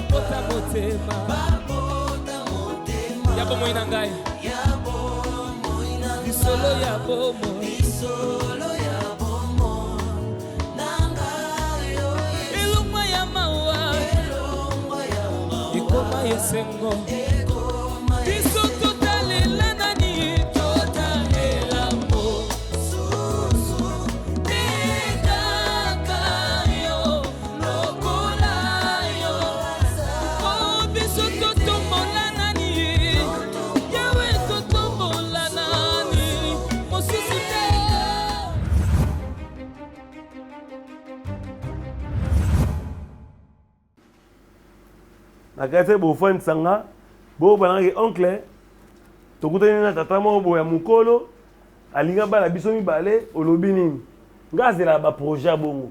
bapota motema ya bomoi na ngai lisolo ya bomoi elongwa ya mawa ekoma esengo biso totalela nani totalela mosusu tekaka yo lokola yo o biso totombola nani yawe totombola nani mosusu te. nakati bofani sanga bo banaki oncle tokutani na tata moko boya mukolo alinga bala biso mibale olobi nini nga azela ba projet bongo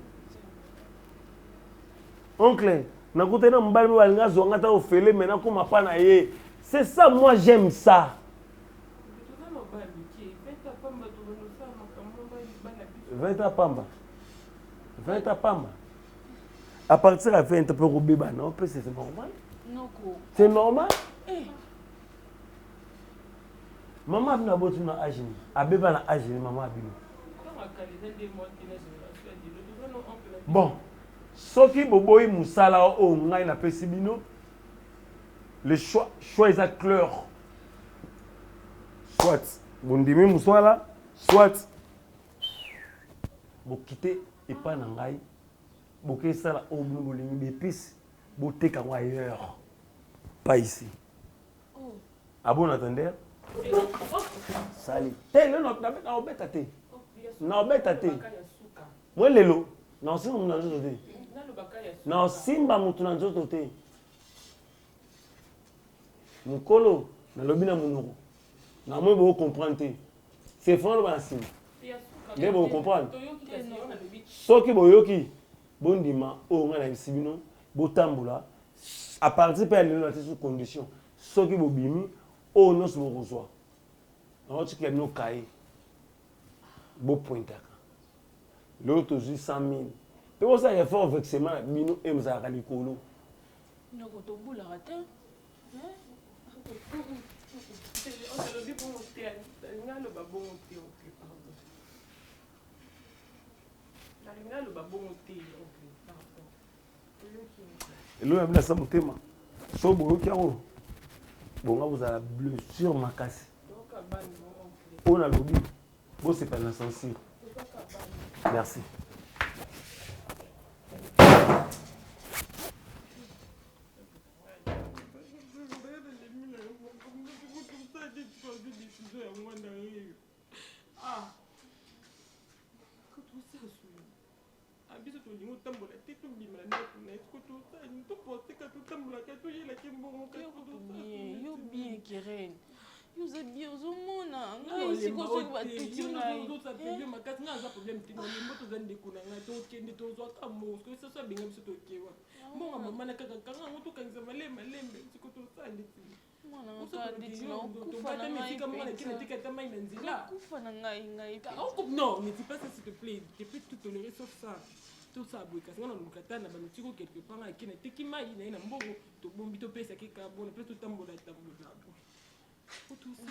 oncle nakutani na mobali mibale nga zonga ta ofele mena koma pa na ye c'est ça moi j'aime ça 20 ans pamba 20 ans pamba à partir de 20 ans peut rouber non c'est normal. C'est normal. Maman a vu la boîte na âge. A bébé na âge, maman a vu. Bon. Ce qui boboy musala o ngai na pesibino. Le choix est clair. Soit bondimi musala, soit bo quitter et pas na ngai. Bo ke sala o bolingi d'épices, bo teka ailleurs. Pas ici. Oh. Ah bon, attendez? Sali. T'es là, na obeta te. Na obeta te. Moi lelo. Na simba muna nzoto te. Na simba mutuna nzoto te. Mukolo na lobi na munoko. Na moi bo comprendre te. C'est franc ba simba. Mais bo comprendre. Soki boyoki bondima o nga na sibino bo tambula. À partir de la sous condition, ce qui est bimi, on ne se reçoit. On dit qu'il y a nos cahiers. Beau point. L'autre aussi 100 000. C'est pour ça qu'il y a fort vexement, Bino et Mzara Likolo. Nous avons tout bout la raté. L'eau est là, ça me téma. So boyoki yango bonga bozala blessure makasi on a lobi bo c'est pas sensible. Merci. Yo bien Keren. Yo za bien zo mona. Ngai siko so ba tuti ngai. Yo za problème makati nga za problème tino ni moto za ndeko na ngai to kende to zo ka mo ko so so binga biso to kewa. Mbonga mama na kaka kanga moto kanza malembe siko to sa nditi. Mwana ka nditi no kufa na ngai. Kama kina tika tama ina nzila. Kufa na ngai. Non, ne dis pas ça s'il te plaît. Tu peux tout tolérer sauf ça. Tout ça boika ngana lukatana ba mutiko quelque part na kina tekima ina ina mbongo to bombi to pesa kika bona pe to tambola tambola tout ça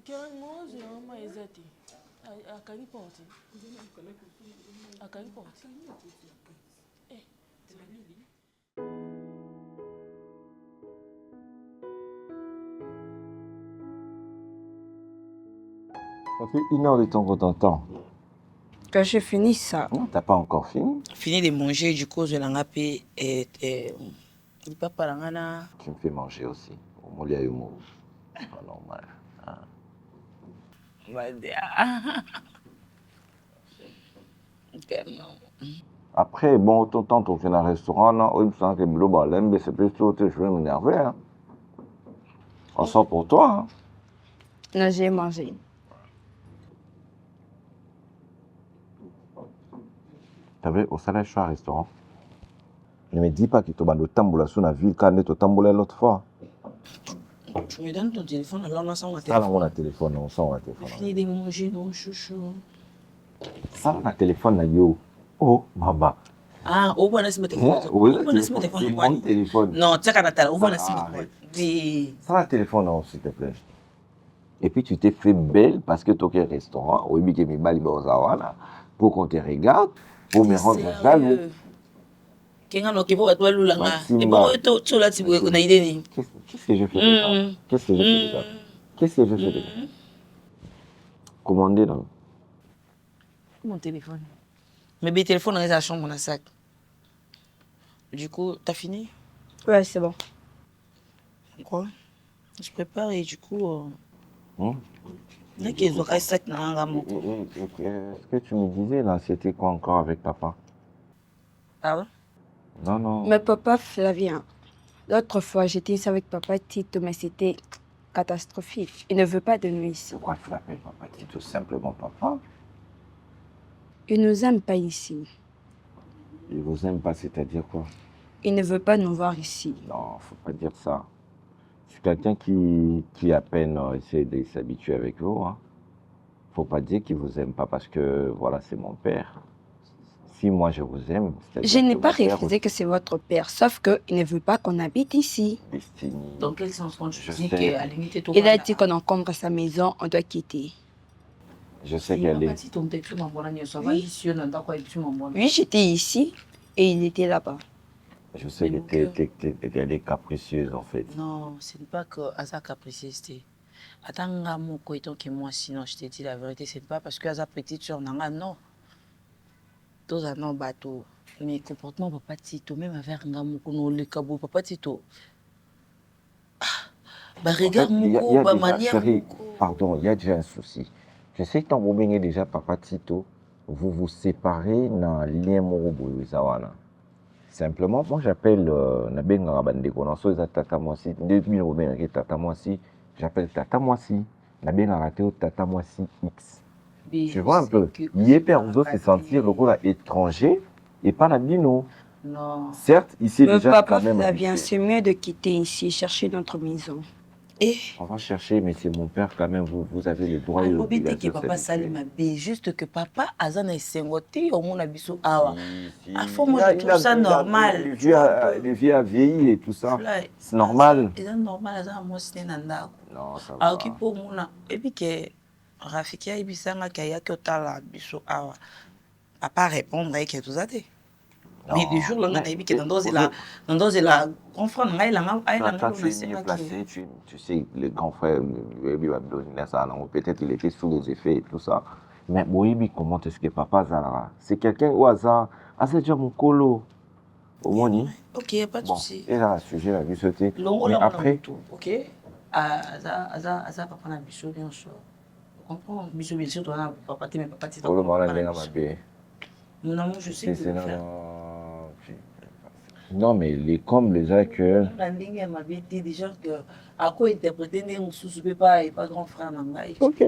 carrément j'ai vraiment hésité à quelle porte à quelle porte eh c'est Lily. Ça fait 1 heure de temps qu'on t'entend. Quand j'ai fini ça. Non, t'as pas encore fini. Fini de manger, du coup, je l'ai ngapé et papa langana. Tu me fais manger aussi. Au moins, il y a eu mot. Pas normal. Après, bon, autant on fait un restaurant, là, on sent que le c'est plus tôt, je vais m'énerver. Hein. On sort pour toi. Hein. Non, j'ai mangé. T'avais au salaire, je suis à un restaurant. Ne me dis pas qu'il te bat le tamboula sur la ville, quand tu tamboulé l'autre fois. Tu me donnes ton téléphone, alors on s'en va. Ça, on a un téléphone, on s'en va téléphone. Fini de manger, non, chouchou. Ça, on a un téléphone, là, yo. Oh, maman. Ah, au moins, laisse-moi téléphone. C'est mon téléphone. Non, tu sais qu'à Nathalie, au moins, Ah, laisse-moi téléphone. Ça, un téléphone, non, s'il te plaît. Et puis, tu t'es fait belle parce que tu es au restaurant, au Ibiki Bali Bazawana, pour qu'on te regarde, pour me rendre jaloux. Kenga no kibo atwa lulanga. Et bon, tu là, tu on a idée. Qu'est-ce que je fais de ça? Qu'est-ce que je fais de ça? Qu'est-ce que je fais de ça? Commandez, non? Mon téléphone. Mais le téléphone dans la chambre, dans le sac. Du coup, t'as fini? Ouais, c'est bon. Quoi? Je prépare et du coup... Est-ce que tu me disais là, c'était quoi encore avec papa? Ah ouais? Non, non. Mais papa, Flavien, l'autre fois, j'étais ici avec papa Tito, mais c'était catastrophique. Il ne veut pas de nous ici. Pourquoi tu l'appelles papa Tito? Simplement papa? Il ne nous aime pas ici. Il vous aime pas, c'est-à-dire quoi? Il ne veut pas nous voir ici. Non, faut pas dire ça. C'est quelqu'un qui à peine essaie de s'habituer avec vous. Hein. Faut pas dire qu'il vous aime pas parce que voilà, c'est mon père. Si moi je vous aime, je n'ai pas refusé que c'est votre père, sauf qu'il ne veut pas qu'on habite ici. Destiny. Dans quel sens tu dis sais. qu'à la limite, Il a dit qu'on encombre sa maison, on doit quitter. Je sais qu'elle est. Oui, j'étais ici et il était là-bas. Je sais qu'elle est capricieuse en fait. Non, ce n'est pas que Asa capricieuse. Attends, mon coïton qui moi, sinon je te dis la vérité, ce n'est pas parce que Asa petite soeur, non. Tous un non bateau. Mais comportement papa Tito, même avec un gars, le cabot, papa Tito. Bah regarde mon bah manière. Chérie, pardon, il y a déjà un souci. Je sais que quand vous venez déjà papa Tito, vous vous séparez dans lien morobo zawana. Simplement, moi j'appelle Nabenga Bandeko, non so Tata Mwasi, depuis Robin Tata Mwasi, j'appelle Tata Mwasi, Nabenga Rateo Tata Mwasi X. Tu vois un peu, il peut vous se sentir le rôle étranger et pas la bino. Non. Certes, ici déjà papa, quand même. Flavien, c'est mieux de quitter ici, chercher notre maison. Et on va chercher, mais c'est mon père quand même, vous avez le droit. Que papa Salima B, juste que papa Azana est singoté, au monde abisso awa. À fond, moi je trouve ça normal. Le vieux a vieilli et tout ça. C'est normal. C'est normal, Azana moi c'est nanda. Non, ça va. Alors qui pour moi, et puis que Rafiki a ibisanga kaya que tala abisso awa. Papa répondre avec tout ça. Mais du jour, là, on a la confront, tu sais, le grand frère, peut-être il était sous les effets et tout ça. Mais Boïbi, comment est-ce que papa Zara? C'est quelqu'un au hasard. Ah, c'est déjà mon colo. Au moni. Ok, pas de souci. Et là, le sujet, la vie sauté. Mais après. Ok. Aza, papa n'a bichot, bien sûr. Tu comprends? Bichot, bien sûr, toi, papa, t'es papa, t'es pour le moment, non, je sais que non, mais comme les accueils. Elle m'avait dit déjà que à quoi interpréter ne sous pas et pas grand frère Nangaï. Ok.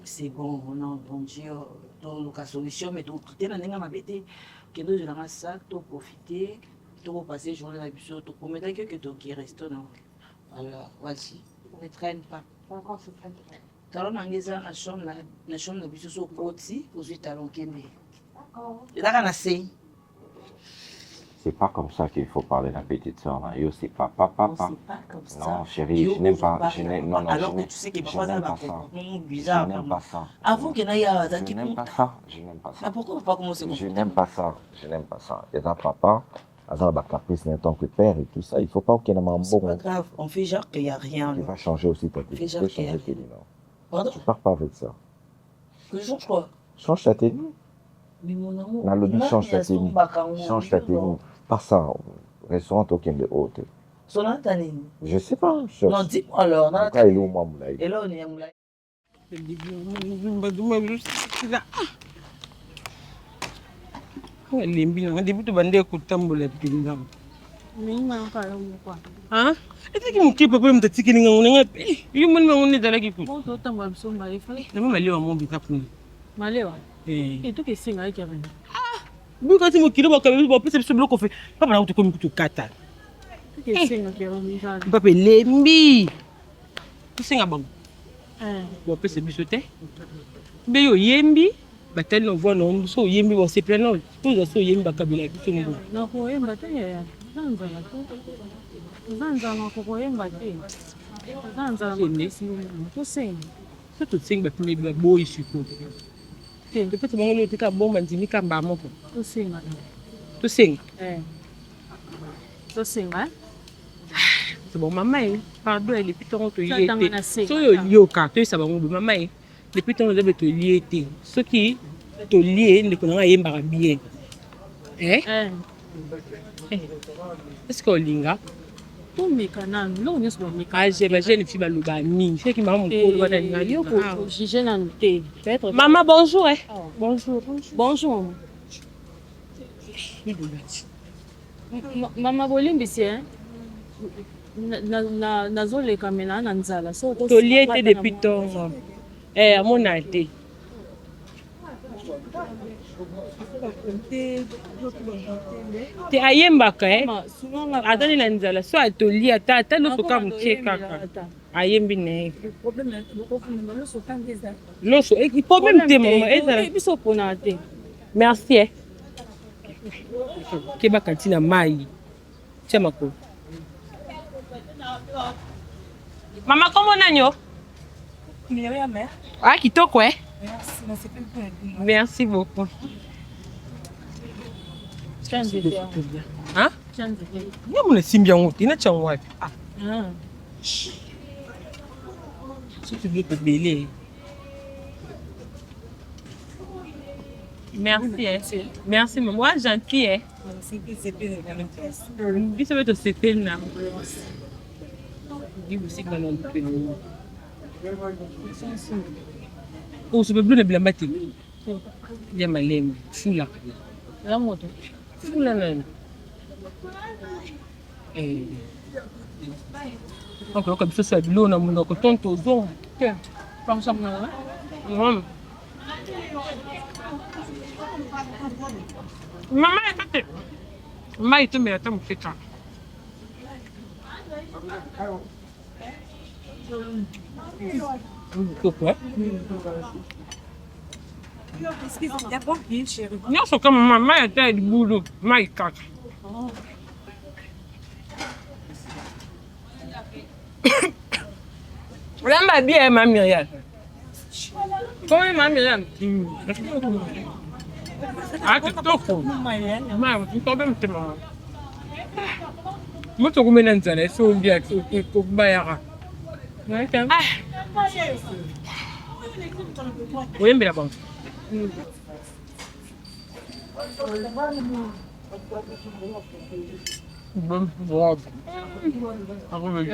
C'est bon, on a entendu dans la solution, mais donc tout est dans la bête que nous avons ça, tout profiter, tout passer journée la bichot, tout pour mettre que tu restes non. Alors, voici, on ne traîne pas. Talon angeza na chambre na biso so koti ozui talon kende. D'accord. Là kana sei. C'est pas comme ça qu'il faut parler de la petite soeur. Yo, c'est pas papa. C'est pas comme ça. Non, chérie, je n'aime pas. Non, alors que tu sais que papa n'a pas bizarre. Je n'aime pas ça. Avant qu'il n'aille à Je n'aime pas ça. Je n'aime pas ça. Mais pourquoi pas commencer comme ça? Je n'aime pas ça. Je n'aime pas ça. Et là, papa, avant la caprice en tant que père et tout ça, il faut pas qu'il y ait un bon. C'est pas grave. On fait genre qu'il n'y a rien. Tu vas changer aussi ta tête. Tu vas changer tes Pardon? Tu pars pas avec ça. Que je change quoi? Change ta tenue. Mais mon amour. Dans le lobby, change ta tenue. Change ta tenue. Pas ça. Restaurant aucun de haute. Son année. Je sais pas. Non, dis-moi alors. Pourquoi il est où, moi, Moulaï? Et là, on est à Moulaï. Depuis tu bandé kutambola pinda. Mima kala mukwa. Ah? Etiki mukipa kwa mtatiki ninga unenga. Hiyo mwana ngone dalaki ku. Moto tamba msomba ifa. Na mama leo mo bitapuni. Malewa. Et tu singa avec Kevin. Ah! Buka ti mukilo bakabe bo pese biso bloko fe. Papa na utukomi kutukata. Tu singa Kevin. Papa lembi. Tu singa bango. Bo pese biso te. Be yo yembi. batali voix non so yembi bon c'est plein non tout ça yemba kabila biso ngo nakoyemba te zanzala te zanzala kokoyemba te zanzala tosenga so to sing ba pili ba boy siko te peut-être bango le tika bomba ndimi kamba moko tosenga to sing tosenga c'est bon maman pardon elle est plutôt to Tata yete ngana senga. so yo yoka to ça bango maman depuis tant que to lié ce qui to lié ne connaît rien yemba bien est-ce que linga tomeka nanu loko nyonso bameka ah j'ai jeune fille baloba mingi c'est qui maman mokolo wana linga yoko juge nanu te peut-être maman bonjour bonjour bonjour mama bolimbisi nazoleka mena na nzala so to lié te depuis temps amona te te ayembaka atani na nzala so atoli ata loso ka mokie kaka ayembi na ye loso problème te mama ezala biso mpona te merci kebaka ntina mai tia makolo mama kombo nani yo ah kitoko merci beaucoup hein ya mona simbi yango te na tiango wapi soki biloko ebele merci mama wa gentil biso mpe tosepeli na bibosika na mpena osope blo na bilamba te ya malema fula ya moto fula nani okoyoka biso so ya biloko na monoko tonto ozonga te pansamnaa mama etate mai etomela ata mokeka nyonso kama mama mai ata ya libulu mai kaka olamba bia ya mama Myriam comment mama Myriam kitoko mama problème te mama moto kumena nzala eso ndia kokubayaka oyembela bango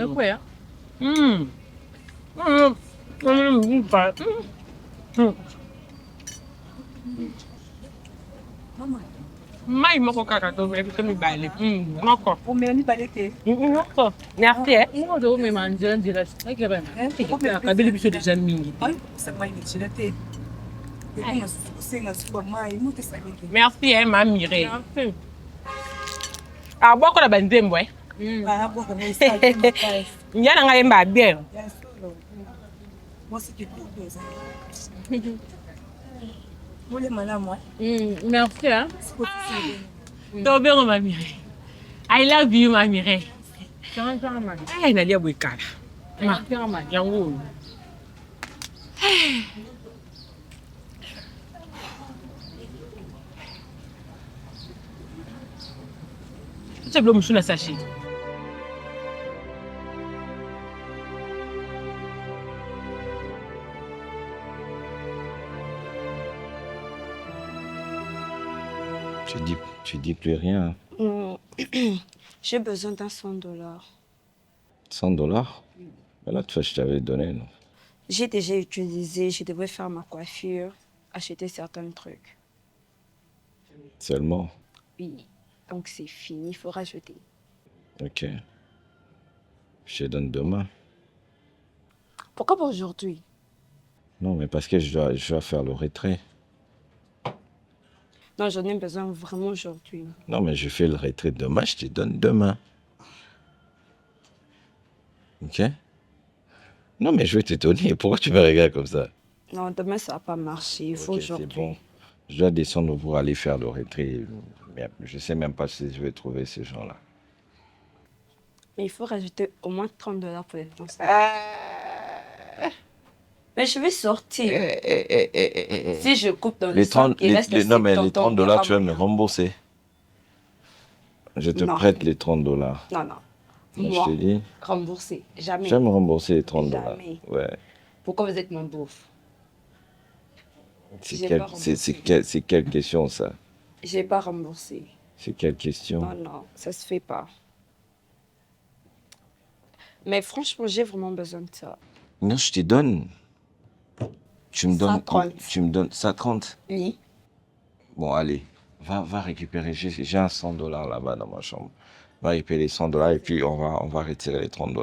ekwea mai moko kaka to mibale moko omela mibale te moko merci moto omema nzela nzela ekebana akabeli biso deja mingi merci ma mire abwako na banzembo njana nga yemba bien merci tobero ma mire I love you ma mire nalia boye kala yango c'est bilo musu na sachet Tu dis plus rien. J'ai besoin d'un $100. $100? Mais là, tu vois, je t'avais donné, non? J'ai déjà utilisé, je devrais faire ma coiffure, acheter certains trucs. Seulement? Oui, donc c'est fini, il faut rajouter. Ok. Je te donne demain. Pourquoi pas aujourd'hui? Non, mais parce que je dois faire le retrait. Non, j'en ai besoin vraiment aujourd'hui. Non, mais je fais le retrait demain, je te donne demain. Ok? Non, mais je vais t'étonner. Pourquoi tu me regardes comme ça? Non, demain ça va pas marcher, il faut Ok, aujourd'hui. c'est bon. Je dois descendre pour aller faire le retrait. Mais je ne sais même pas si je vais trouver ces gens-là. Mais il faut rajouter au moins $30 pour les transports. Mais je vais sortir. Si je coupe dans Les 30, il reste non, mais les $70, $30, tu vas me rembourser. Je te Non. prête les $30. Non, non. Mais Moi, je te dis, rembourser. Jamais. tu vas me rembourser les $30. Jamais. Ouais. Pourquoi vous êtes mon bouffe? C'est J'ai quelle, pas c'est quelle question, ça? J'ai pas remboursé. C'est quelle question? Non, non, ça se fait pas. Mais franchement, j'ai vraiment besoin de ça. Non, je te donne. Tu me donnes. 130. Tu me donnes ça 30. Oui. Bon, allez, va récupérer. J'ai un $100 là-bas dans ma chambre. Va récupérer les $100 et puis on va retirer les $30.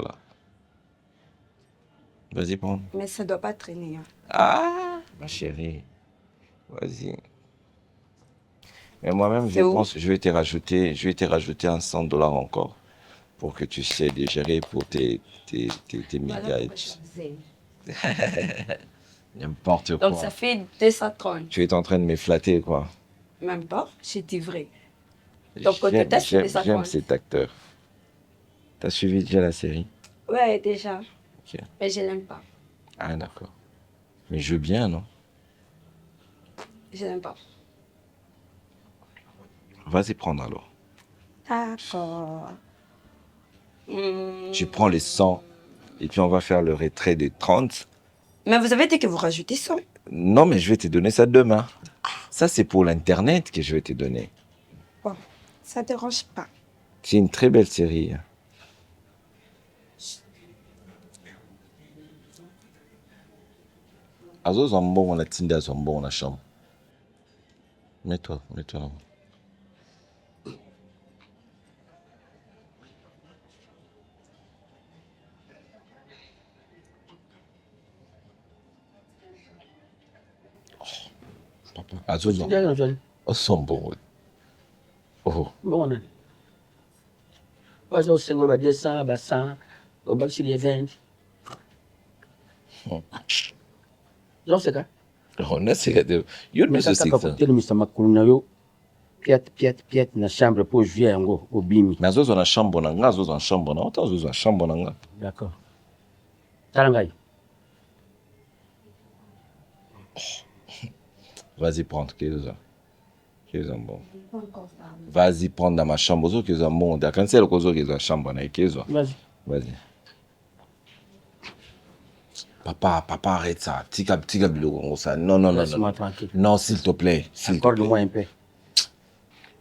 Vas-y, prends. Mais ça doit pas traîner. Hein. Ah, ma chérie. Vas-y. Mais moi-même, je C'est où? pense que je vais te rajouter un $100 encore pour que tu sais les gérer pour tes Voilà médias. pourquoi je faisais. N'importe quoi. Donc ça fait 230. Tu es en train de me flatter, quoi. Même pas, j'ai dit vrai. Donc, au total, c'est J'aime 230. cet acteur. T'as suivi déjà la série? Ouais, déjà. Ok. Mais je l'aime pas. Ah, d'accord. Mais je veux bien, non? Je l'aime pas. Vas-y prendre alors. D'accord. Tu prends les 100 et puis on va faire le retrait de 30. Mais vous avez dit que vous rajoutez 100. Non, mais je vais te donner ça demain. Ça, c'est pour l'Internet que je vais te donner. Bon, ça dérange pas. C'est une très belle série. Azo Zambo, on a Tinda Zambo, on a chambre. Mets-toi là. Papa, Azo Zambo. Ndio ndio. Oh, Zambo. Oh. Mbona? Wazo usengo ba 200 ba 100 au bas sur les 20. Non c'est ça. On a c'est yo Mais ça c'est ka ça. hotel Mr Makuluna yo. Piat na chambre pour jouer yango obimi. Mais Azo na chambre na nga, Azo na chambre na, Azo na chambre na nga. D'accord. Tarangai. Vas-y prendre Kéza. Kéza bon. Vas-y prendre dans ma chambre, Ozo Kéza bon. Quand c'est le Ozo Kéza chambre na Kéza. Vas-y. Vas-y. Papa, arrête ça. Tika biloko ça. Non. Laisse-moi tranquille. Non, s'il te plaît. Accorde-moi un peu.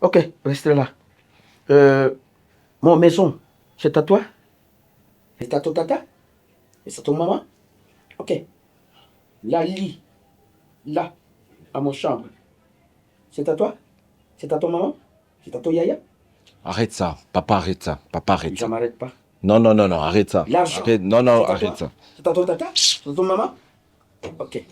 Ok, restez là. Mon maison, c'est à toi? C'est à ton tata? Et c'est à ton maman? Ok. La lit, là, à mon chambre. C'est à toi? C'est à ton maman? C'est à ton yaya? Arrête ça. Papa, arrête ça. Je ne m'arrête pas. Non, arrête ça. L'argent. Arrête. Non, C'est à arrête toi? ça. C'est à ton tata? C'est à ton maman? Ok.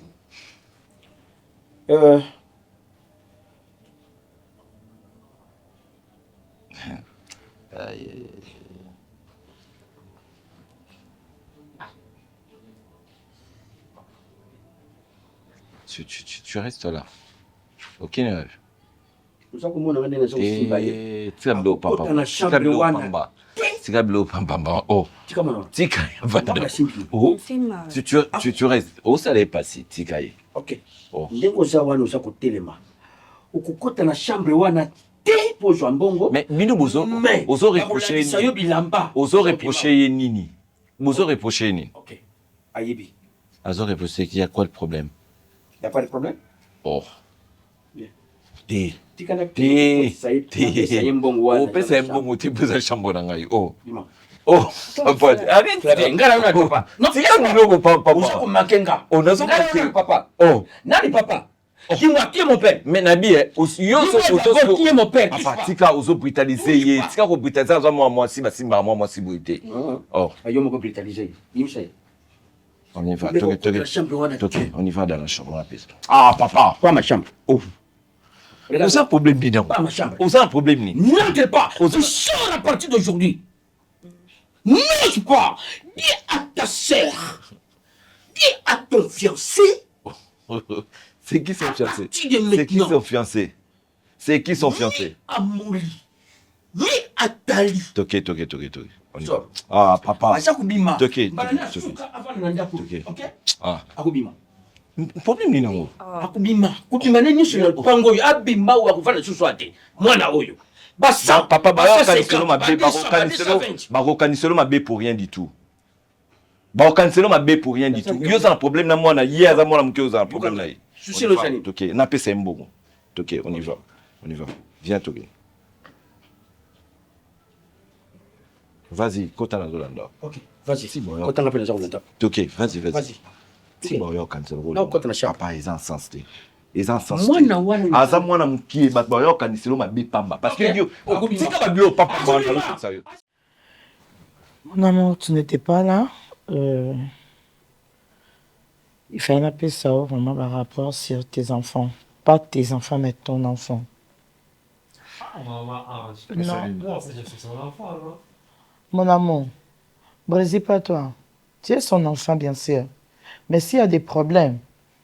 Tu restes là. Ok, ne. Uza kumona ngane nazo usimba ye. Tika bilo Akukota papa. na chambre wana. Tika bilo pamba. Oh. Tika mwana. Tika Papa ya simple. Oh. Fais mal. Tu restes. Oh, ça allait passer. Tika ye. Ok. Oh. Ndenge oza wana oza kotelema. Okukota na chambre wana te po jwa mbongo. Mais bino bozo reprocher sayo bilamba. Ozo reprocher nini. Bozo reprocher nini. Ok. Ayebi. Ozo reprocher qu'il y a quoi le problème? Y a pas de problème? Oh. Bien. Té. Tika na Té. Sayo mbongo wana. Oh, pesa mbongo te poza chambre na ngai. Oh. Dis-moi. Oh, papa. Arrête. Ngara na papa. Non, Tika biloko papa. Oza kumakenga. On a zo Nani papa? Oh. Nani papa? Dis-moi, qui est mon père? Mais Nabi, yo Qui est mon père? papa, tika ozo brutaliser ye. Tika ko brutaliser zo moi si basimba moi si boité. Oh. Ayo moko brutaliser. Imshay. On y va. La chambre wana. Ok, on y va dans la chambre, on appelle. Ah, papa! Pas ma chambre. Oh! Vous avez un problème, Nina? Pas ma chambre. Vous avez un problème, Nina? N'entre pas. Tu sors à partir d'aujourd'hui. N'ose pas. Dis à ta sœur. Dis à ton fiancé. C'est qui son fiancé? Parti de C'est qui maintenant. son fiancé? C'est qui son fiancé? Amoli. Ni Atali. Toké. On y va. So. Ah, papa. Acha kubima. Toké. Balana suka avant nanda ko. Toké. OK? Ah. Akubima. Problème ni nango. Akubima. Kubima neni sur pango yo abima wa kufana susu ate. Mwana oyo. Basa Papa, basa bakokaniselo mabe pour rien du tout. Bakokaniselo mabe pour rien du tout. Yo za problème na mwana, ye aza mwana muke oza problème na ye. Susi lo sani. Ok, na pesa mbongo. Ok, on y va. Viens Toké. Vas-y, kota na zolanda. OK. Vas-y. Si bon. Kota ngapena za kulanda. Toké, vas-y. Vas-y. Si bon yo kaniselo. Na kota na sha. Papa, ils en sens te. Ils en sens. Mwana wana. Aza mwana mukie bat ba yo kaniselo mabe pamba parce que yo tika ba bio papa mwana lo sérieux. Mon amour, tu n'étais pas là. Il fallait appeler ça vraiment par rapport sur tes enfants. Pas tes enfants, mais ton enfant. Non. Mon amour, brisez pas toi. Tu es son enfant, bien sûr. Mais s'il y a des problèmes,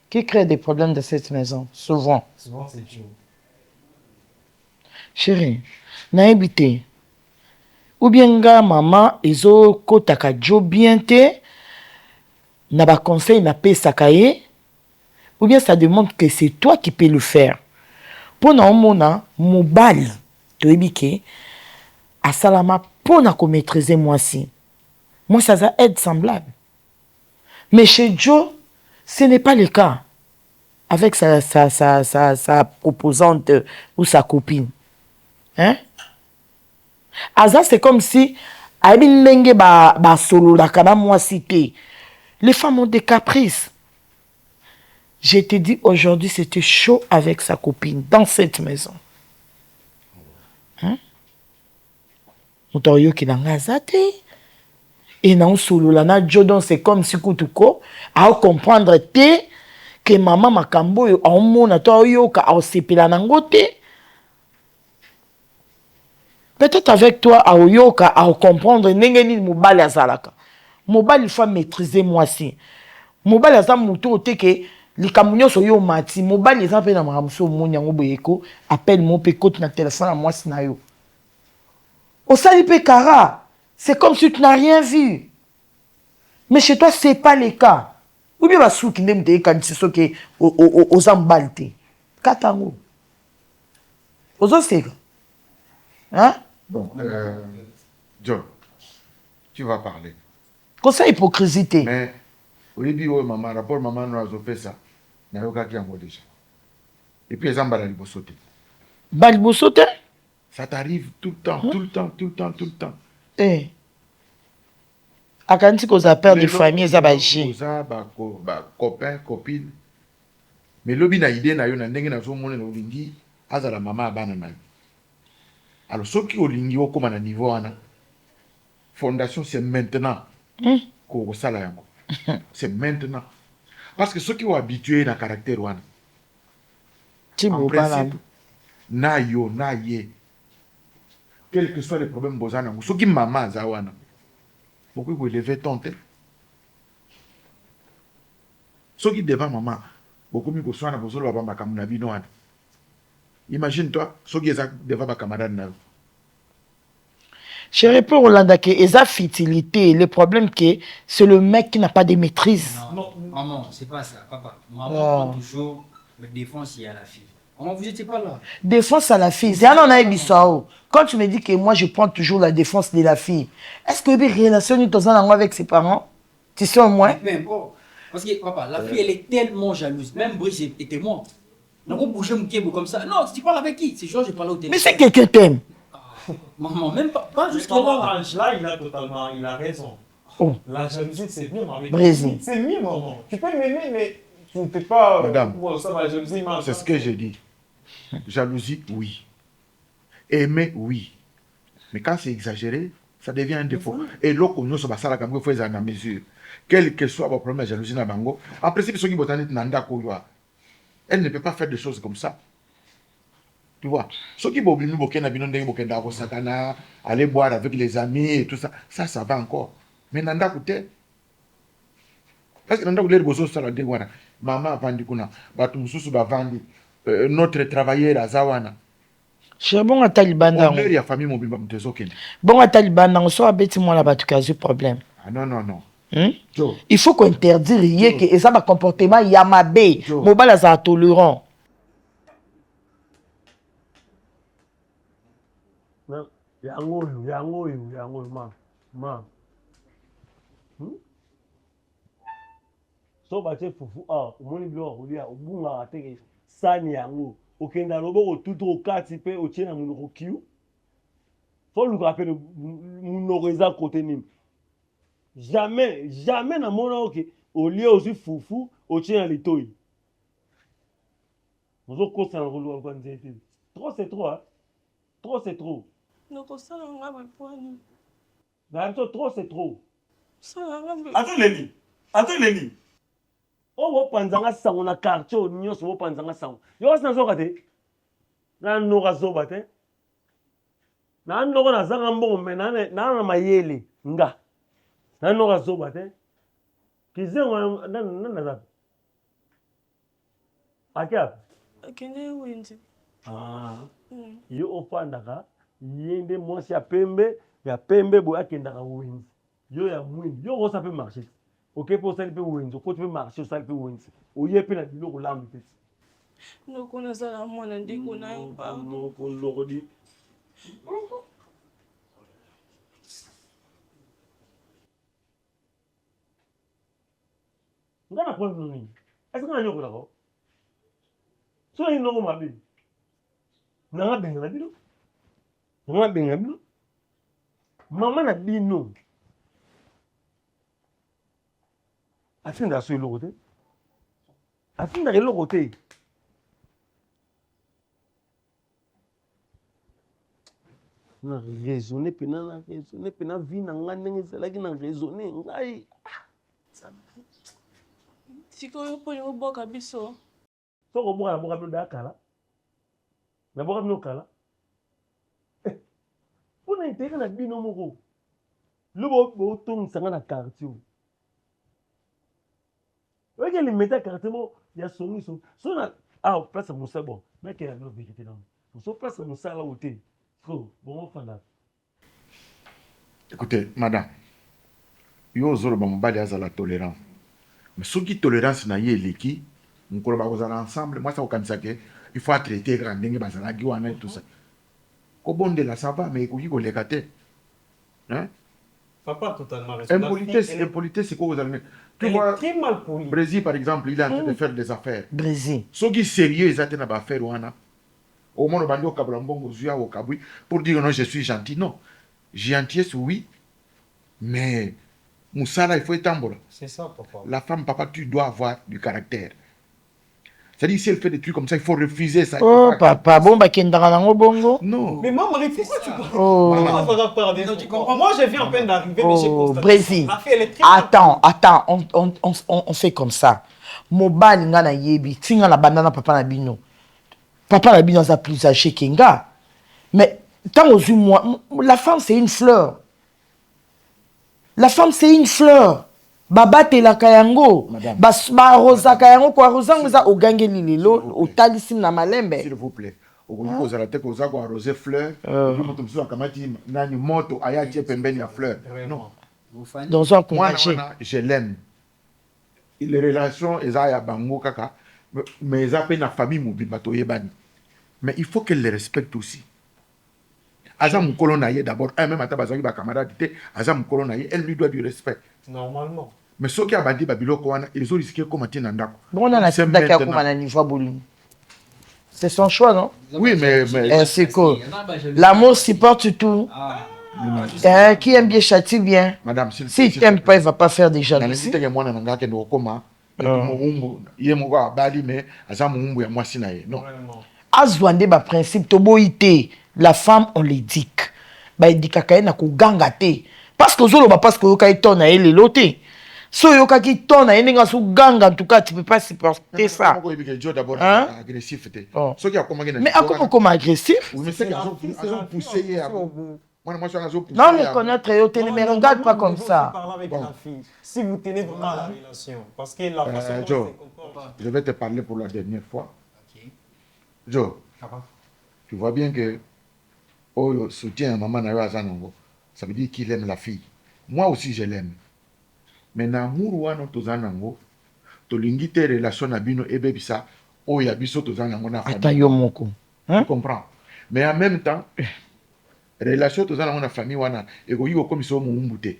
qui crée des problèmes dans cette maison? Souvent. Souvent, c'est Joe. Chérie, naïbité. Ou bien nga maman ezo kotaka jo bien te na ba conseil na pesaka ye, ou bien ça demande que c'est toi qui peux le faire. Pour na omona mobali toyebi ke asalama pour na ko maîtriser moi si. Moi ça aide semblable. Mais chez Joe, ce n'est pas le cas avec sa proposante ou sa copine. Hein? Aza, c'est comme si les femmes ont des caprices. Je te dis, aujourd'hui, c'était chaud avec sa copine dans cette maison. Hein? Et non, c'est comme si Kutuko a comprendre que maman makambo yo a to yo ka a sepela nangote. Peut-être avec toi, à Oyoka, à comprendre, n'engeni mobile azalaka. Mobile, il faut maîtriser moi si. Mobile azam muto teke, li kamunyo so yo mati. Mobile les appelle na maramso monyango boyeko, appelle mon pe côte na téléphone à moi si na yo. Au salipe kara, c'est comme si tu n'as rien vu. Mais chez toi, c'est pas le cas. Ou bien, sou qui n'aime des cas, c'est ce qui aux embaltes. Katango. Aux osega. Hein? Bon, Joe, tu vas parler. Comme ça, hypocrisie. Mais, au début, maman, rapport maman nous a fait ça. Il n'y a aucun qui a déjà. Et puis, les gens vont sauter. Balbo sauter? Ça t'arrive tout le temps, tout le temps. Eh. A quand tu as peur de famille, ça va chier. Copain, copine. Mais l'obi na idée na yo na ndenge na zo mona na olingi azala mama abana na yo. Alors soki olingi okoma na niveau wana. Fondation c'est maintenant. Ko sala yango. C'est maintenant. Parce que ceux qui sont habitués na caractère wana. En principe, na yo, na ye. Quel que soit les problèmes bozana, ceux qui maman za wana. Pourquoi vous élevez ton tête? Ceux qui devant maman, beaucoup mieux que soit na bozolo baba kamuna bino wana. Imagine-toi, ceux qui sont devant ma camarade na. Chérie, pour Rolanda, et sa fertilité, le problème que c'est le mec qui n'a pas de maîtrise. Non, maman, c'est pas ça, papa. Maman prend toujours me défense à la fille. Maman, vous n'étiez pas là. Défense à la fille. C'est un an quand tu me dis que moi je prends toujours la défense de la fille, est-ce que tu relationnes avec ses parents? Tu sais au moins? Mais bon, parce que papa, la fille elle est tellement jalouse. Même Brice était mort. On va bouger mon kébo comme ça. Non, tu parles avec qui? C'est genre je parle au téléphone. Mais c'est quelqu'un t'aime. Maman, même pas jusqu'à là. Il a raison. Oh. La jalousie, c'est mieux, maman. Brésil. C'est mieux, maman. Tu peux m'aimer, mais tu ne peux pas. Madame, la jalousie, c'est ce que j'ai dit. Jalousie, oui. Aimer, oui. Mais quand c'est exagéré, ça devient un défaut. Et l'autre, nous sommes à la faut à mesure. Quel que soit votre problème de jalousie, en principe, ceux qui vont elle ne peut pas faire des choses comme ça. Tu vois, ceux qui vont aller boire avec les amis et tout ça, ça va encore. Mais Nanda Koute, parce que nanda kuleri boso sala de wana mama avandi kuna batu mususu bavandi notre travailleur azawana cher bongo ata libanda honneur ya famille mobimba mutezo kende bongo ata libanda ngo so abeti mwana bato ki azwi problème. non Il faut qu'on interdire rien que ça va comportement yamabe mobile aza tolérant. yango ma so batie fufu omoni biloko kolia obungaka teke sani yango okenda loboko tutu okati mpe otie na monoko kiu fo luka mpe monoko eza kote nini jamais namona oke olie ozwi fufu otie na litoi ozokosana koluka luka nzete trop c'est trop trop c'est trop nakosala nga bapwani nabiso trop c'est trop Attends, Leni. Oh, bopanzanga sango na quartier o nyonso bopanzanga sango. Yo wasi nazoka te. Na noka zoba te. Na noko na zanga mbongo me na mayele nga. Na noka zoba te. Kizengo na za. Akia. akende wenze. Yo ofandaka yende mwasi ya pembe bo akendaka wenze. Yo ya mwindi. Yo kosa pe marché. Ok, pour ça, il peut winner. Quand tu peux marcher, ça il peut winner. Au lieu de dire que l'âme est. Non, qu'on a ça là, moi, on dit qu'on a un pas. Non, qu'on le redit. On a la preuve de nous. Est-ce qu'on a eu d'accord? Soit il n'a pas bien. N'a pas bien la vie. N'a pas bien la vie. Maman a dit non. Atinda so eloko te atinda eloko te na raisonner pena vie na nga ndenge ezalaki na raisonner ngai sikoyo mpo lingo boka biso soko oboka na boka bino dakala na boka bino kala mpona eteka na bino moko lo botongisanga na quartier ok, les méta carrément, il y a son mission. Son place à mon sabon. Mais qu'il y a une vérité là. Son place à mon sabon là où t'es. Bon, on fait là. Écoutez, madame, yo zolo ba mobali aza la tolérance. Mais ce qui tolérance na ye leki, on koloba kozala ensemble, moi ça okanisa ke il faut traiter grand ndenge bazala ki wana et tout ça. Ko bonde la ça va mais ko yiko lekate. Hein? Papa totalement responsable. Impolitesse, c'est quoi vous allez. Tu vois, très mal poli. Brésil, par exemple, il est en train de faire des affaires. Brésil. Ce qui est sérieux, ils attendent à faire wana. Au moins, on va dire au Kabui pour dire non, je suis gentil. Non. Gentillesse, oui. Mais, Moussala, il faut être humble. C'est ça, papa. La femme, papa, tu dois avoir du caractère. C'est-à-dire, si elle fait des trucs comme ça, il faut refuser ça. Oh, papa, bon, bah, kendara nango bongo. Non. Mais maman, pourquoi tu parles? Oh. Non, tu comprends. Moi, je viens à peine d'arriver, mais j'ai constaté. Brésil. Attends, on fait comme ça. Mobile nga na yebi, tinga la banana papa na bino. Papa na bino a plus âgé qu'enga. Mais, tant aux yeux, moi, la femme, c'est une fleur. La femme, c'est une fleur. Baba te la kayango. Ba rosa kayango kwa rosa ngoza ogange lililo otalisim na malembe. S'il vous plaît. Au la tête aux agua rosé fleur. Nani moto aya tie pembeni ya fleur. Non. Dans un moi je l'aime. Les relations ezaya bango kaka mais ça pe na famille mobimba to yebani. Mais il faut qu'elle les respecte aussi. Azam Kolonaye d'abord, même à Tabazaki, ma camarade, Azam Kolonaye, elle lui doit du respect. Normalement. Mais ceux qui ont bandi Babyloko, ils ont risqué comme un Nandako. Bon, on a la niveau boulot. C'est son choix, non? Oui, mais c'est cool. L'amour supporte tout. Qui aime bien châtie bien. Madame, si tu n'aimes pas, il ne va pas faire des jalousies. Azwande ba principe toboité. La femme, on l'éduque. Ba éduquer na ko gangate. Parce que zolo ba parce que yoka itona ele loté. So yoka ki tona ene nga su ganga en tout cas tu peux pas supporter ça. Hein? Agressif. Mais comment agressif? Oui, mais c'est qu'ils ont poussé. Moi, je suis un zoo Non, mais connaître Yote, ne me regarde pas comme ça. Parler avec la fille. Si vous tenez vraiment à la relation. Parce que la façon dont Joe, elle se comporte. je vais te parler pour la dernière fois. Joe, tu vois bien que oh, soutien à maman Nayo Azanongo, ça veut dire qu'il aime la fille. Moi aussi, je l'aime. Mais l'amour wana tozanango, tolingi te relation na bino ebebisa, oh ya biso tozanango na famille. Attends, yo moko. Tu comprends? Mais en même temps, relation tozanango na famille wana, ego yigo comme so mumbute.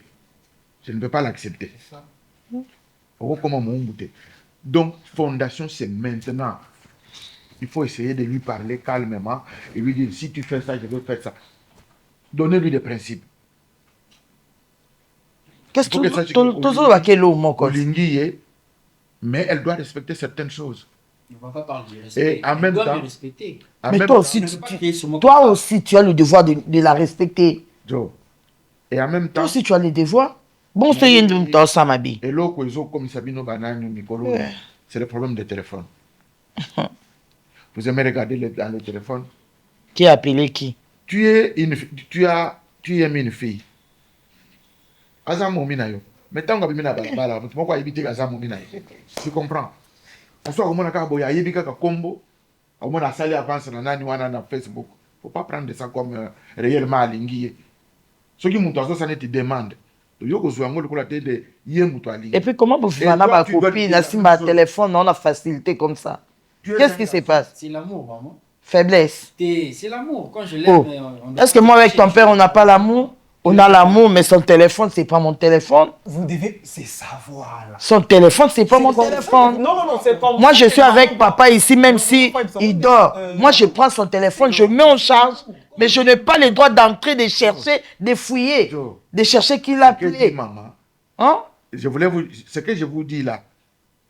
Je ne peux pas l'accepter. Oh, comment mumbute. Donc, fondation, c'est maintenant. Il faut essayer de lui parler calmement et lui dire, si tu fais ça, je veux faire ça. Donnez-lui des principes. Qu'est-ce que tu veux? Mais elle doit respecter certaines choses. On va pas parler de respect. Et en même temps, mais toi aussi, tu as le devoir de la respecter. Joe. Et en même temps, toi aussi, tu as le devoir. Bon, c'est une dans ça, ma bille. Et là, comme Sabino Banane, Nicolo, c'est le problème des téléphones. Vous aimez regarder dans le téléphone? Qui a appelé qui? Tu aimes une fille. Azam Mominayo. Mais tant que tu as pourquoi éviter Azam Mominayo? Tu comprends? Parce que on a un combo, on a salé avance dans Facebook. Faut pas prendre ça comme réellement aligné. Ce qui m'ont ça ne te demande. Et puis comment vous faites ma copine, si ma téléphone, on a facilité comme ça? Qu'est-ce qui se passe? C'est l'amour, maman. Faiblesse. C'est l'amour. Quand je l'aime... Oh. Est-ce que moi avec ton père, on n'a pas l'amour? On a l'amour, mais son téléphone, c'est pas mon téléphone. Vous devez... C'est savoir, là. Son téléphone, c'est pas mon téléphone. Non, c'est comme... Moi, je suis avec papa ici, même si il dort. Moi, je prends son téléphone, je mets en charge, mais je n'ai pas le droit d'entrer, de chercher, de fouiller, de chercher qui l'a appelé. Maman, hein? Ce que je vous dis là,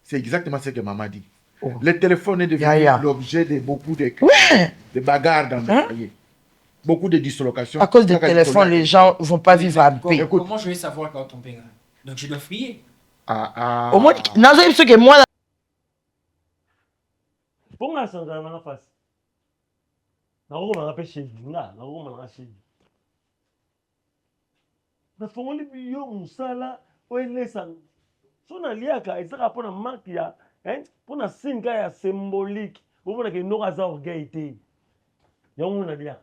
c'est exactement ce que maman dit. Oh. Le téléphone est devenu l'objet de beaucoup de bagarres dans le foyer. Beaucoup de dislocations. À cause des téléphones, les gens ne vont pas vivre en paix. Comment je vais savoir quand ton père? Donc je dois fouiller. Au moins, ce que moi... Pour moi, c'est un face. On a rappelé chez vous. On a chez vous. Na fongoli biyo musala oelesa. So na liaka ezaka pona marque ya pona singa ya symbolique. Vous que no kaza orgueil. Yango na liaka.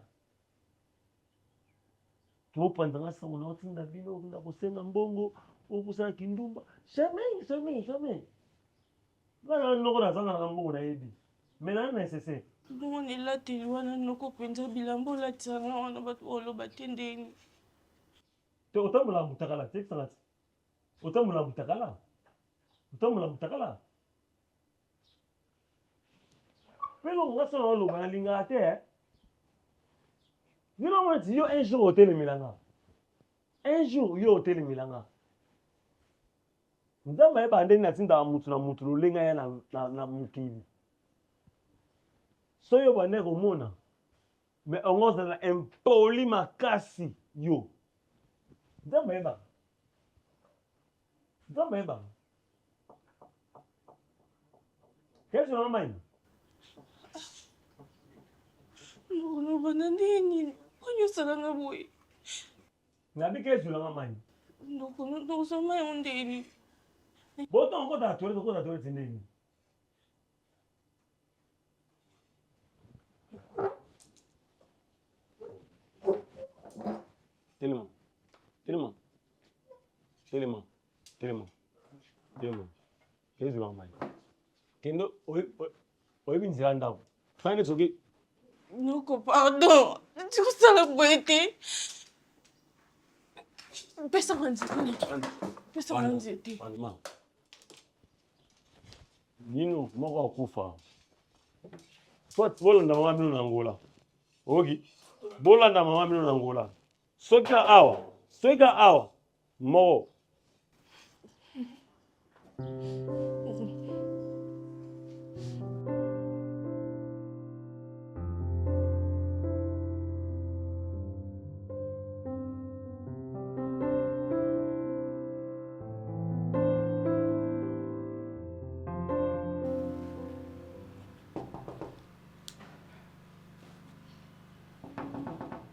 Tu opandanga sa on otinda bino na kosenga mbongo okusala kindumba. Jamais. Bana noko na zanga na mbongo na yebi. Mais là nécessaire. On est là télwana noko penza bilambo la tsanga wana batu oloba tendeni. Otamula mutakala, c'est ça. Otamula mutakala. Pero on va se rendre au Malingate. You know what? You un jour au Télé Milanga. Un jour, you au Télé Milanga. Nous avons pas andé na tinda mutu na mutu lenga ya na mukili. So yo bane ko mona. Mais on va na impoli makasi yo. Zameba. Qu'est-ce que tu as en main? Non, bananini. Quand tu sala nga boy. Nabi qu'est-ce que tu as en main? Non, ça m'a ondeni. Bon, ton côté à toi, c'est né. Tellement. Qu'est-ce que tu as en main? Kendo, oui, bien c'est là. Fin ce qui. Non, pardon. Tu sais la beauté. Personne ne dit. Nino, moko akufa. Soit bolanda mama bino na Angola. Oki. Bolanda mama bino na Angola. Soka awa. Moko.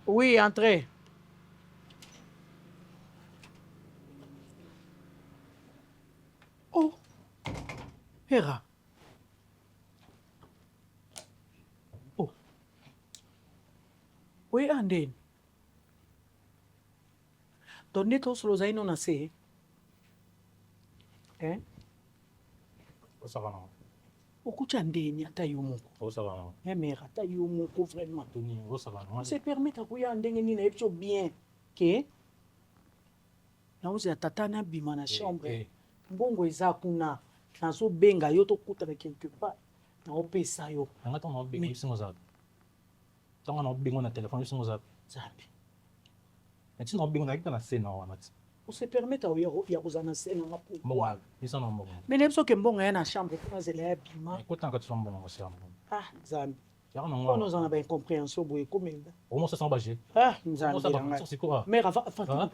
Oui, entrez. Mera. Oh. Oui, Anden. Donne toi sur l'osaï non assez. Hein? Ça va non. Okucha ndeni ata yo moko. Oh ça va non. Eh mera ata yo moko vraiment. Tony, oh ça va non. Se permettre kuya ndenge nini ebso bien. Que na uzi tata na bima na chambre. Mbongo eza kuna. Nazo benga yo to kutana quelque part. Na opesa yo. Anga to no bingo singo za. Tonga no bingo na téléphone singo za. Zambi. Mais tu no bingo na kitana sena wa mati. On se permet ya kozana sena na po. Bon, isa no mbongo. Mais nebso ke mbongo ya na chambre kuna zela ya bima. Écoute ka tsombo no siamo. Ah, Zambi. Ya no On nous en a bien compréhension boye komenda. Au moins ça s'en bager. Ah, Zambi. C'est quoi? Mais avant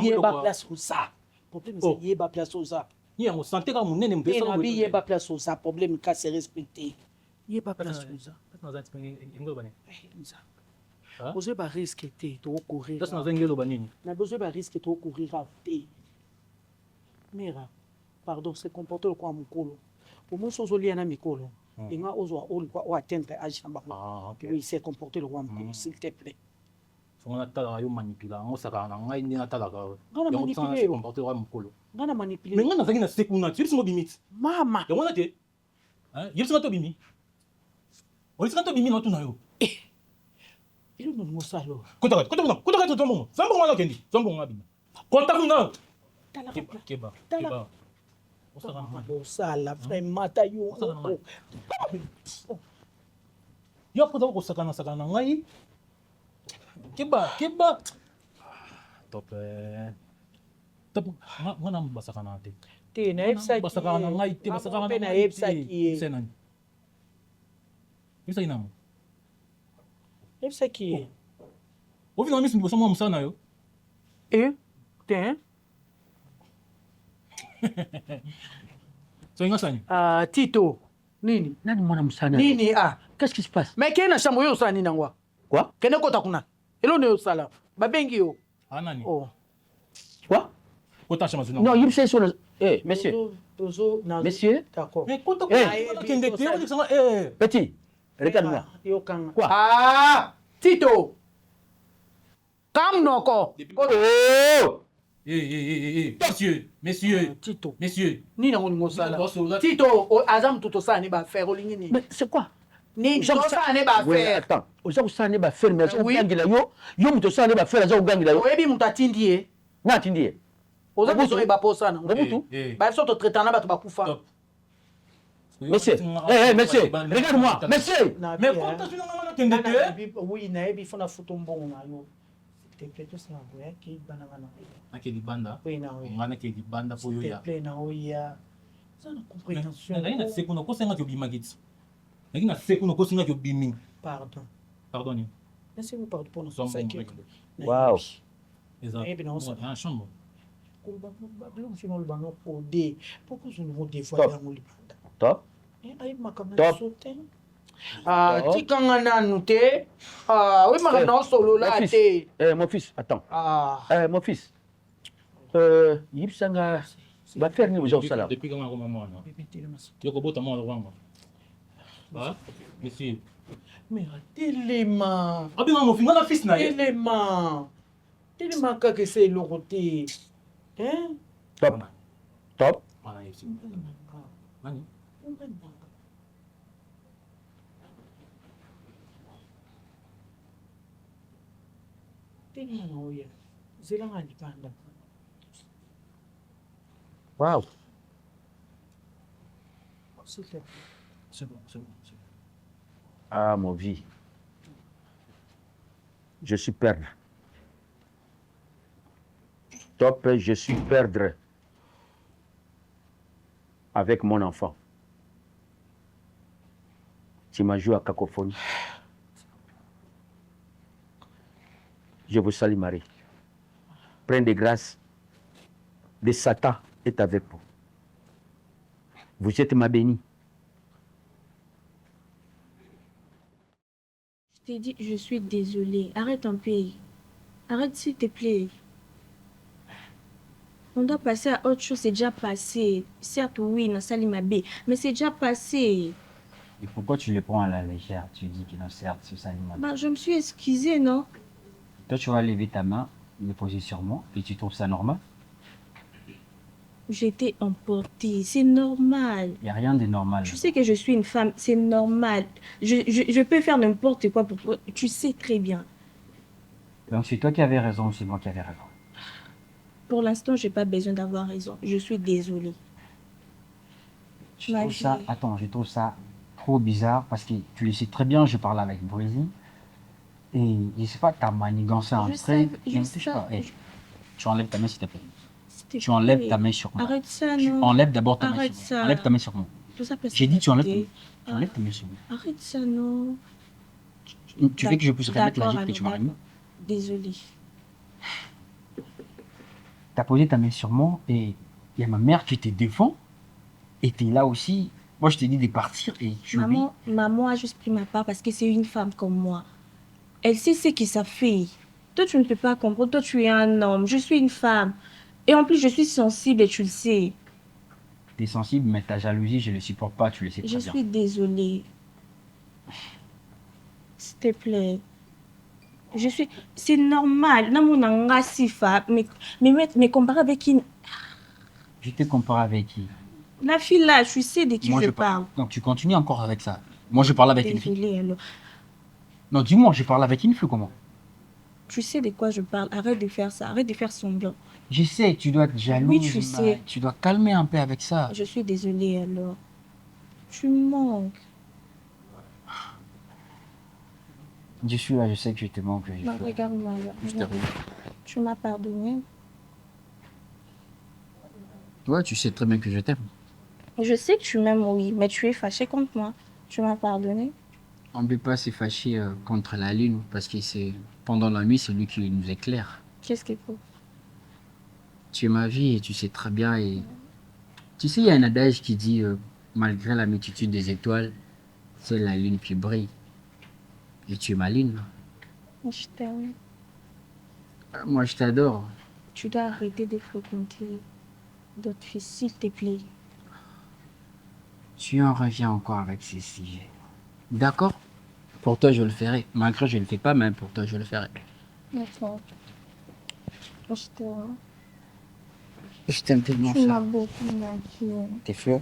yeba place où ça. Problème c'est yeba place où ça. Y'a mon santé comme mon ennemi. Il n'a pas yeba place où ça. Problème qu'à se respecter. Yeba place où ça. Dans un petit peu bani. Vous avez risque de courir. Dans un ngelo bani. Na besoin de risque de courir à té. Mera. Pardon, c'est comporter quoi mon colo. Au moins aux liens na mikolo. Et nga ozo o atteindre âge na ba. Ah, OK. Oui, c'est comporter le roi mon s'il te plaît. On a tala yo manipula, on saka na ngai ni na tala ka. Ngana manipuler yo. Comporter roi mukolo. Ngana manipuler. Mais ngana zaki na sekuna, tu singo bimit. Mama. Ya wana te. Hein? Yebisa to bimi. O yebisa to bimi no tuna yo. Il nous mosalo. Kota to tomo. Zambo ngala kendi. Zambo ngabi. Kota kuna. Keba. Osala vraiment ta yo. Yo poda ko sakana ngai. Keba. Top. Ngana mbasakana te. Te na ebsa ki. Basakana ngai te basakana na ebsa ki. Senani. Bisa ina. Ebsa ki. O vina misi mboso mo msana yo. Te. So ingasani. Tito. Nini? Nani mwana msana? Nini Qu'est-ce qui se passe? Mais kena chambo yo sani nangwa. Quoi? Kene kota kuna. Elo ne yo sala. Babengi yo. Anani. Oh. Quoi? Kota chama zuna. Non, il sait sur le... Eh, monsieur. Monsieur. D'accord. Mais kota Petit, regarde-moi. Yo kanga. Quoi? Ah! Tito. Kam noko. Oh! Messieurs. Tito. Messieurs. Ni na ngoni ngosala. Tito, azam tuto sa ne ba faire olingini. Mais c'est quoi? Ni ça ne ba Ouais, faire. attends. Oza kusana ba faire mais ça gangila yo muto sana ba faire za gangila yo. Oyebi muto atindi ye. Na atindi ye. Oza muto ba posana. Mobutu. Ba so to traitana ba to ba kufa. Monsieur, monsieur, regarde-moi, monsieur. Mais quand tu n'as pas oui, na ebi fona futo mbongo na yo. S'il te plaît, tout ça boya ki bana bana. Akeli banda. Oui na oui. Ngana ke di banda po yo ya. S'il te plaît na oya. Ça na compréhension. Na sekuno ko senga ke bimagit. Na sekuno ko senga ke biming. Pardon. Pardon. Laissez-moi pardon pour notre Wow. Exact. Eh bien, on s'en un chambre. Pourquoi je ne vous dévoile dans mon Top. Top. Tikanga nanu te. Oui, ma non solo là te. Mon fils, attends. Mon fils. Yipsanga va faire ni aux sala. Depuis quand on maman non. Tu ko bota mo rwanga. Ah, monsieur. Mais Téléma. Ah bien mon fils, mon fils na. Téléma. Téléma que c'est l'oroté. Hein? Top. Top. Voilà ici. Mani. Téléma na oya. Zelanga lipanda. Wow. S'il te plaît. C'est bon. Ah, mon vie. Je suis perdre. Top, je suis perdre avec mon enfant. Tu m'as joué à cacophonie. Je vous salue, Marie. Pleine de grâce, de Satan est avec vous. Vous êtes ma bénie. Je t'ai dit, je suis désolée. Arrête un peu. Arrête, s'il te plaît. On doit passer à autre chose, c'est déjà passé. Certes, oui, dans Salimabé, mais c'est déjà passé. Et pourquoi tu le prends à la légère? Tu dis que non, certes, c'est ça. Bah, je me suis excusée, non? Toi, tu vas lever ta main, le poser sur moi, et tu trouves ça normal? J'ai été emportée, c'est normal. Il n'y a rien de normal. Tu sais que je suis une femme, c'est normal. Je peux faire n'importe quoi pour toi, tu sais très bien. Donc c'est toi qui avais raison ou c'est moi qui avais raison? Pour l'instant, j'ai pas besoin d'avoir raison. Je suis désolée. Je trouve ça trop bizarre parce que tu le sais très bien, je parle avec Brésil. Et je sais pas, t'as manigancé un trait. Tu enlèves ta main s'il te plaît. Tu enlèves ta main sur moi. Arrête ça, tu non. enlèves d'abord ta main Arrête sur moi. ça. Enlève ta main sur moi. J'ai dit tu enlèves ta main sur moi. Arrête ça, non. Tu veux que je puisse remettre la gifle que tu m'as remis? Désolée. T'as posé ta main sur moi et il y a ma mère qui te défend. Et t'es là aussi. Moi, je t'ai dit de partir et tu Maman a juste pris ma part parce que c'est une femme comme moi. Elle sait ce que ça fait. Toi, tu ne peux pas comprendre. Toi, tu es un homme. Je suis une femme. Et en plus, je suis sensible et tu le sais. T'es sensible, mais ta jalousie, je ne le supporte pas. Tu le sais très bien. Je suis désolée. S'il te plaît. C'est normal. Mais comparé avec qui? Je te compare avec qui? La fille là, je sais de qui je parle. Donc tu continues encore avec ça. Moi, je parle avec une fille. Désolée, alors. Non, dis-moi, je parle avec une fille comment? Tu sais de quoi je parle. Arrête de faire ça. Arrête de faire semblant. Je sais, tu dois être jalouse. Oui, tu sais. Tu dois calmer un peu avec ça. Je suis désolée alors. Tu me manques. Je suis là, je sais que je te manque. Non, regarde-moi là. Tu m'as pardonné. Ouais, tu sais très bien que je t'aime. Je sais que tu m'aimes, oui, mais tu es fâché contre moi. Tu m'as pardonné. On ne peut pas se fâcher contre la lune parce que c'est pendant la nuit, c'est lui qui nous éclaire. Qu'est-ce qu'il faut? Tu es ma vie et tu sais très bien. Et tu sais, il y a un adage qui dit malgré la multitude des étoiles, c'est la lune qui brille. Et tu es ma lune. Je t'aime. Moi, je t'adore. Tu dois arrêter de fréquenter d'autres filles, s'il te plaît. Tu en reviens encore avec ces sujets. D'accord? Pour toi, je le ferai. Malgré je ne le fais pas, mais pour toi, je le ferai. D'accord. Je t'aime. Je t'aime tellement. Tu m'as beaucoup manqué. Tes fleurs?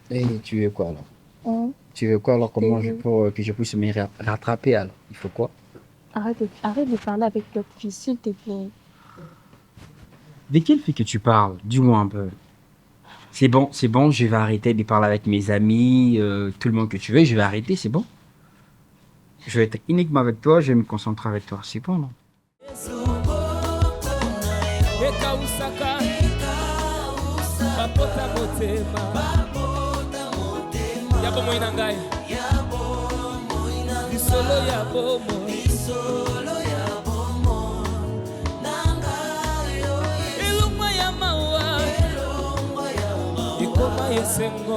Et tu veux quoi alors? Tu veux quoi alors? Comment pour que je puisse me rattraper alors? Il faut quoi? Arrête de parler avec l'autre fille, s'il te plaît. De quelle fille que tu parles? Dis-moi un peu. C'est bon, je vais arrêter de parler avec mes amis, tout le monde que tu veux, je vais arrêter, c'est bon? Je vais être uniquement avec toi, je vais me concentrer avec toi, c'est bon, non? Yesengo